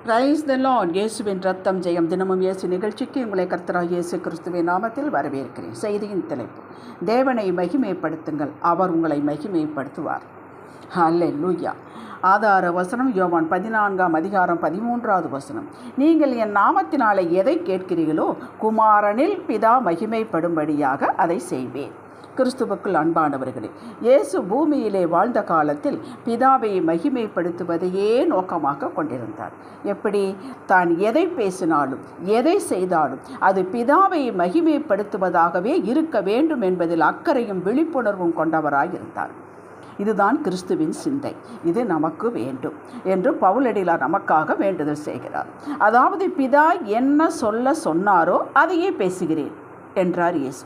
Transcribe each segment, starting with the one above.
Praise the Lord. இயேசுவின் ரத்தம் ஜெயம். தினமும் இயேசு நிகழ்ச்சிக்கு உங்களை கர்த்தராகிய இயேசு கிறிஸ்துவின் நாமத்தில் வரவேற்கிறேன். செய்தியின் தலைப்பு: தேவனை மகிமைப்படுத்துங்கள், அவர் உங்களை மகிமைப்படுத்துவார். ஹல்லேலூயா. ஆதார வசனம் யோவான் 14:13. நீங்கள் என் நாமத்தினாலே எதை கேட்கிறீர்களோ குமாரனில் பிதா மகிமைப்படும்படியாக அதை செய்வேன். கிறிஸ்துவுக்குள் அன்பானவர்களே, இயேசு பூமியிலே வாழ்ந்த காலத்தில் பிதாவை மகிமைப்படுத்துவதையே நோக்கமாக கொண்டிருந்தார். எப்படி? தான் எதை பேசினாலும் எதை செய்தாலும் அது பிதாவை மகிமைப்படுத்துவதாகவே இருக்க வேண்டும் என்பதில் அக்கறையும் விழிப்புணர்வும் கொண்டவராயிருந்தார். இதுதான் கிறிஸ்துவின் சிந்தை. இது நமக்கு வேண்டும் என்று பவுலடியார் நமக்காக வேண்டுதல் செய்கிறார். அதாவது, பிதா என்ன சொல்ல சொன்னாரோ அதையே பேசுகிறேன் என்றார் இயேசு.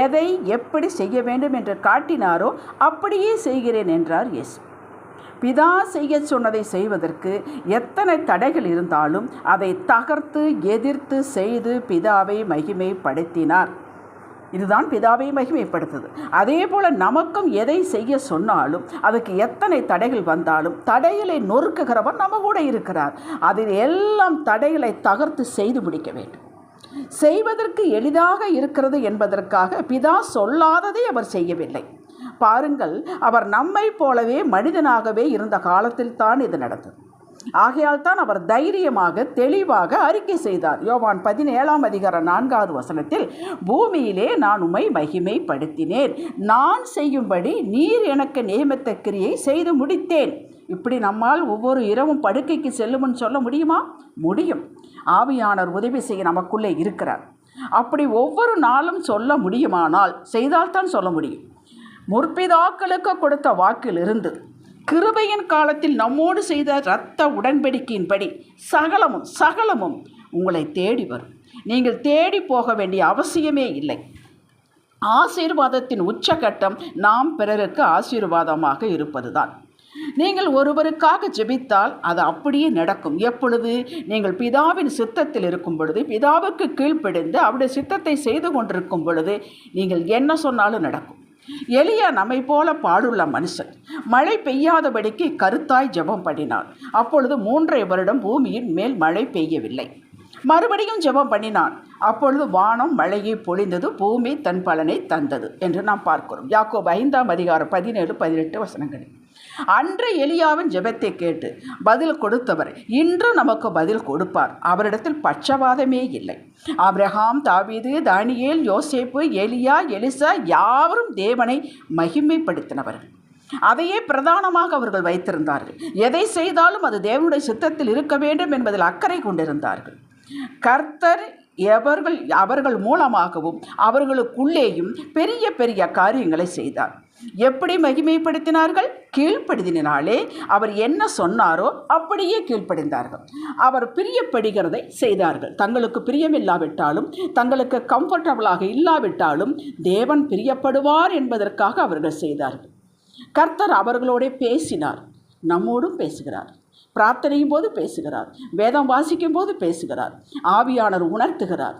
எதை எப்படி செய்ய வேண்டும் என்று காட்டினாரோ அப்படியே செய்கிறேன் என்றார் இயேசு. பிதா செய்ய சொன்னதை செய்வதற்கு எத்தனை தடைகள் இருந்தாலும் அதை தகர்த்து எதிர்த்து செய்து பிதாவை மகிமைப்படுத்தினார். இதுதான் பிதாவை மகிமைப்படுத்துது. அதே போல் நமக்கும் எதை செய்ய சொன்னாலும் அதுக்கு எத்தனை தடைகள் வந்தாலும் தடைகளை நொறுக்குகிறவர் நம்ம கூட இருக்கிறார். அதில் எல்லாம் தடைகளை தகர்த்து செய்து முடிக்க வேண்டும். செய்வதற்கு எளிதாக இருக்கிறது என்பதற்காக பிதா சொல்லாததை அவர் செய்யவில்லை. பாருங்கள், அவர் நம்மை போலவே மனிதனாகவே இருந்த காலத்தில் தான் இது நடந்தது. ஆகையால் தான் அவர் தைரியமாக தெளிவாக அறிக்கை செய்தார். யோவான் 17:4 பூமியிலே நான் உம்மை மகிமைப்படுத்தினேன், நான் செய்யும்படி நீர் எனக்கு நியமித்த கிரியை செய்து முடித்தேன். இப்படி நம்மால் ஒவ்வொரு இரவும் படுக்கைக்கு செல்லும்னு சொல்ல முடியுமா? முடியும். ஆவியானவர் உதவி செய்ய நமக்குள்ளே இருக்கிறார். அப்படி ஒவ்வொரு நாளும் சொல்ல முடியுமானால் செய்தால்தான் சொல்ல முடியும். முற்பிதாக்களுக்கு கொடுத்த வாக்கிலிருந்து கிருபையின் காலத்தில் நம்மோடு செய்த இரத்த உடன்படிக்கையின்படி சகலமும் உங்களை தேடி வரும். நீங்கள் தேடி போக வேண்டிய அவசியமே இல்லை. ஆசீர்வாதத்தின் உச்சகட்டம் நாம் பிறருக்கு ஆசீர்வாதமாக இருப்பதுதான். நீங்கள் ஒருவருக்காக ஜெபித்தால் அது அப்படியே நடக்கும். எப்பொழுது? நீங்கள் பிதாவின் சித்தத்தில் இருக்கும் பொழுது, பிதாவுக்கு கீழ்ப்படிந்து அவருடைய சித்தத்தை செய்து கொண்டிருக்கும் பொழுது நீங்கள் என்ன சொன்னாலும் நடக்கும். எலியா நம்மை போல பாடுள்ள மனுஷன் மழை பெய்யாதபடிக்கு கருத்தாய் ஜெபம் பண்ணினான். அப்பொழுது 3 வருடம் பூமியின் மேல் மழை பெய்யவில்லை. மறுபடியும் ஜெபம் பண்ணினான். அப்பொழுது வானம் மழையை பொழிந்தது, பூமி தன் பலனை தந்தது என்று நாம் பார்க்கிறோம். யாக்கோபு 5:17-18 அன்று எலியாவின் ஜெபத்தை கேட்டு பதில் கொடுத்தவர் இன்று நமக்கு பதில் கொடுப்பார். அவரிடத்தில் பட்சபாதமே இல்லை. ஆபிரகாம், தாவீது, தானியேல், யோசேப்பு, எலியா, எலிசா யாவரும் தேவனை மகிமைப்படுத்தினவர்கள். அதையே பிரதானமாக அவர்கள் வைத்திருந்தார்கள். எதை செய்தாலும் அது தேவனுடைய சித்தத்தில் இருக்க வேண்டும் என்பதில் அக்கறை கொண்டிருந்தார்கள். கர்த்தர் அவர்கள் மூலமாகவும் அவர்களுக்குள்ளேயும் பெரிய பெரிய காரியங்களை செய்தார். எப்படி மகிமைப்படுத்தினார்கள்? கீழ்ப்படுத்தினாலே அவர் என்ன சொன்னாரோ அப்படியே கீழ்ப்படிந்தார்கள். அவர் பிரியப்படுகிறதை செய்தார்கள். தங்களுக்கு பிரியமில்லாவிட்டாலும், தங்களுக்கு கம்ஃபர்டபுளாக இல்லாவிட்டாலும் தேவன் பிரியப்படுவார் என்பதற்காக அவர்கள் செய்தார்கள். கர்த்தர் அவர்களோட பேசினார். நம்மோடும் பேசுகிறார். பிரார்த்தனையும் போது பேசுகிறார். வேதம் வாசிக்கும் போது பேசுகிறார். ஆவியானவர் உணர்த்துகிறார்.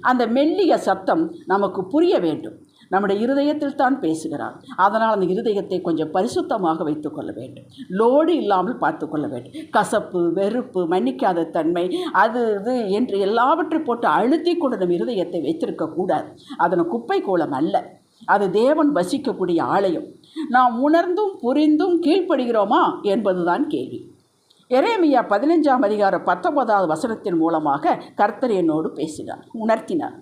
அந்த மெல்லிய சத்தம் நமக்கு புரிய வேண்டும். நம்முடைய இருதயத்தில் தான் பேசுகிறார். அதனால் அந்த இருதயத்தை கொஞ்சம் பரிசுத்தமாக வைத்துக்கொள்ள வேண்டும். லோடு இல்லாமல் பார்த்து கொள்ள வேண்டும். கசப்பு, வெறுப்பு, மன்னிக்காத தன்மை, அது இது என்று எல்லாவற்றை போட்டு அழுத்தி கொண்டு நம் இருதயத்தை வைத்திருக்கக்கூடாது. அதன் குப்பை கோலம் அல்ல, அது தேவன் வசிக்கக்கூடிய ஆலயம். நாம் உணர்ந்தும் புரிந்தும் கீழ்ப்படுகிறோமா என்பதுதான் கேள்வி. எரேமியா 15:19 மூலமாக கர்த்தர் என்னோடு பேசினார், உணர்த்தினார்.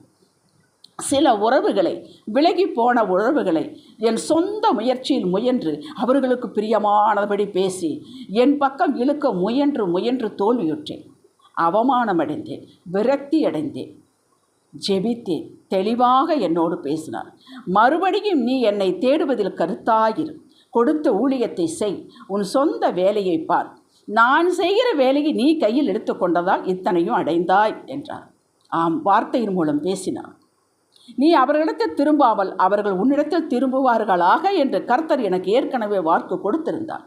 சில உறவுகளை, விலகி போன உறவுகளை என் சொந்த முயற்சியில் முயன்று அவர்களுக்கு பிரியமானபடி பேசி என் பக்கம் இழுக்க முயன்று தோல்வியுற்றேன். அவமானமடைந்தேன், விரக்தி அடைந்தேன், ஜெபித்தேன். தெளிவாக என்னோடு பேசினார். மறுபடியும் நீ என்னை தேடுவதில் கருத்தாயிரு. கொடுத்த ஊழியத்தை செய். உன் சொந்த வேலையை பார். நான் செய்கிற வேலையை நீ கையில் எடுத்துக்கொண்டதால் இத்தனையும் அடைந்தாய் என்றார். ஆம், வார்த்தையின் மூலம் பேசினார். நீ அவர்களிடத்தில் திரும்பாமல் அவர்கள் உன்னிடத்தில் திரும்புவார்களாக என்று கர்த்தர் எனக்கு ஏற்கனவே வாக்கு கொடுத்திருந்தார்.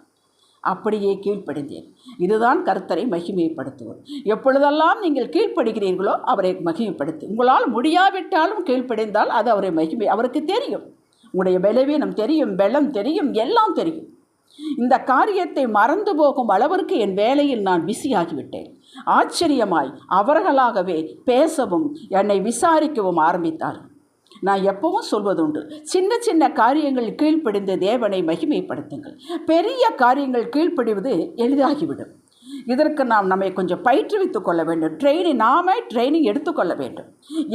அப்படியே கீழ்ப்படிந்தேன். இதுதான் கர்த்தரை மகிமைப்படுத்துவது. எப்பொழுதெல்லாம் நீங்கள் கீழ்ப்படுகிறீர்களோ அவரை மகிமைப்படுத்து. உங்களால் முடியாவிட்டாலும் கீழ்ப்படிந்தால் அது அவரை அவருக்கு தெரியும். உங்களுடைய பலவீனம் தெரியும், பலம் தெரியும், எல்லாம் தெரியும். இந்த காரியத்தை மறந்து போகும் அளவிற்கு என் வேலையில் நான் பிஸியாகிவிட்டேன். ஆச்சரியமாய் அவர்களாகவே பேசவும் என்னை விசாரிக்கவும் ஆரம்பித்தார். நான் எப்பவும் சொல்வதுண்டு, சின்ன சின்ன காரியங்கள் கீழ்ப்படிந்து தேவனை மகிமைப்படுத்துங்கள். பெரிய காரியங்கள் கீழ்ப்படிவது எளிதாகிவிடும். இதற்கு நாம் நம்மை கொஞ்சம் பயிற்றுவித்துக் கொள்ள வேண்டும். ட்ரைனிங் எடுத்துக்கொள்ள வேண்டும்.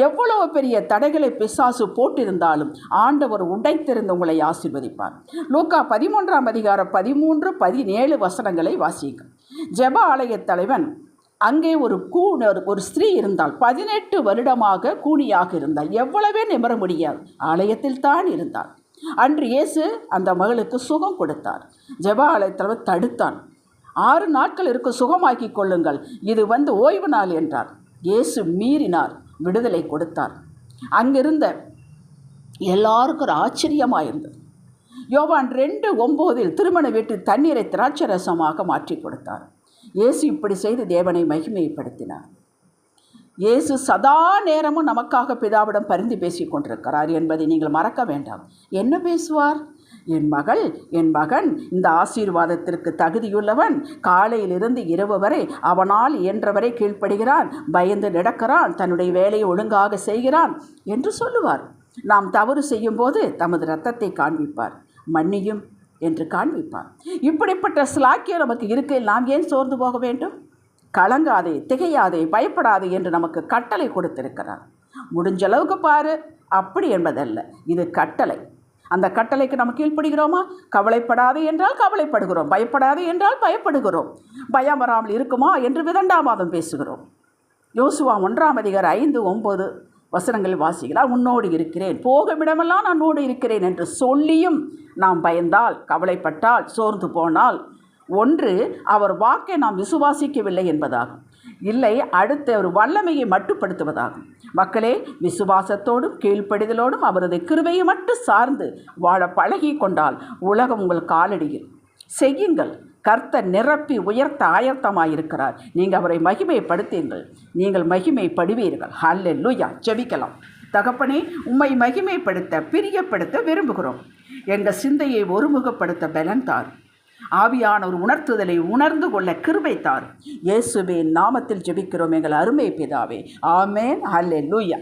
எவ்வளவு பெரிய தடைகளை பிசாசு போட்டிருந்தாலும் ஆண்டவர் உடைத்திருந்து உங்களை ஆசீர்வதிப்பார். லூக்கா 13ஆம் அதிகாரம் 13, 17 வசனங்களை வாசிக்கும். ஜெப ஆலய தலைவன் அங்கே ஒரு ஸ்திரீ இருந்தால், 18 வருடமாக கூனியாக இருந்தால், எவ்வளவே நிமிர முடியாது, ஆலயத்தில் தான் இருந்தார். அன்று இயேசு அந்த மகளுக்கு சுகம் கொடுத்தார். ஜெப ஆலயத்தில் தடுத்தான். 6 நாட்கள் இருக்க சுகமாக்கி கொள்ளுங்கள், இது ஓய்வு நாள் என்றார். இயேசு மீறினார், விடுதலை கொடுத்தார். அங்கிருந்த எல்லாருக்கும் ஒரு ஆச்சரியமாக இருந்தது. யோவான் 2:9 திருமண வீட்டில் தண்ணீரை திராட்சரசமாக மாற்றி கொடுத்தார். இயேசு இப்படி செய்து தேவனை மகிமைப்படுத்தினார். இயேசு சதா நேரமும் நமக்காக பிதாவிடம் பரிந்து பேசி கொண்டிருக்கிறார் என்பதை நீங்கள் மறக்க வேண்டாம். என்ன பேசுவார்? என் மகன் இந்த ஆசீர்வாதத்திற்கு தகுதியுள்ளவன். காலையிலிருந்து இரவு வரை அவனால் இயன்றவரை கீழ்ப்படுகிறான், பயந்து நடக்கிறான், தன்னுடைய வேலையை ஒழுங்காக செய்கிறான் என்று சொல்லுவார். நாம் தவறு செய்யும் போது தமது இரத்தத்தை காண்பிப்பார், மன்னியும் என்று காண்பிப்பார். இப்படிப்பட்ட ஸ்லாக்கியம் நமக்கு இருக்கையில் நாம் ஏன் சோர்ந்து போக வேண்டும்? கலங்காதே, திகையாதே, பயப்படாதே என்று நமக்கு கட்டளை கொடுத்திருக்கிறார். முடிஞ்ச அளவுக்கு பாரு அப்படி என்பதல்ல, இது கட்டளை. அந்த கட்டளைக்கு நம்ம கீழ்ப்படுகிறோமா? கவலைப்படாதே என்றால் கவலைப்படுகிறோம், பயப்படாதே என்றால் பயப்படுகிறோம். பயம் வராமல் இருக்குமா என்று விதண்டாவாதம் பேசுகிறோம். யோசுவா 1ஆம் அதிகாரம் 5, 9 வசனங்கள் வாசிக்கிறார். உன்னோடு இருக்கிறேன், போகுமிடமெல்லாம் நான் உன்னோடு இருக்கிறேன் என்று சொல்லியும் நாம் பயந்தால், கவலைப்பட்டால், சோர்ந்து போனால், ஒன்று அவர் வாக்கை நாம் விசுவாசிக்கவில்லை என்பதாகும், இல்லை அடுத்த ஒரு வல்லமையை மட்டுப்படுத்துவதாகும். மக்களே, விசுவாசத்தோடும் கீழ்ப்படிதலோடும் அவரது கிருபையை மட்டும் சார்ந்து வாழ பழகி கொண்டால் உலகம் உங்கள் காலடியில். செய்யுங்கள். கர்த்தர் நிரப்பி உயர்த்த ஆயத்தமாயிருக்கிறார். நீங்கள் அவரை மகிமைப்படுத்தீர்கள், நீங்கள் மகிமைப்படுவீர்கள். ஹல்லேலூயா. ஜெபிக்கலாம். தகப்பனே, உம்மை மகிமைப்படுத்த பிரியப்படுத்த விரும்புகிறோம். எங்கள் சிந்தையை ஒருமுகப்படுத்த பலன் தார். ஆவியான ஒரு உணர்த்துதலை உணர்ந்து கொள்ள கிருபை தார். இயேசுவின் நாமத்தில் ஜெபிக்கிறோம் எங்கள் அருமை பிதாவே. ஆமென். ஹல்லேலூயா.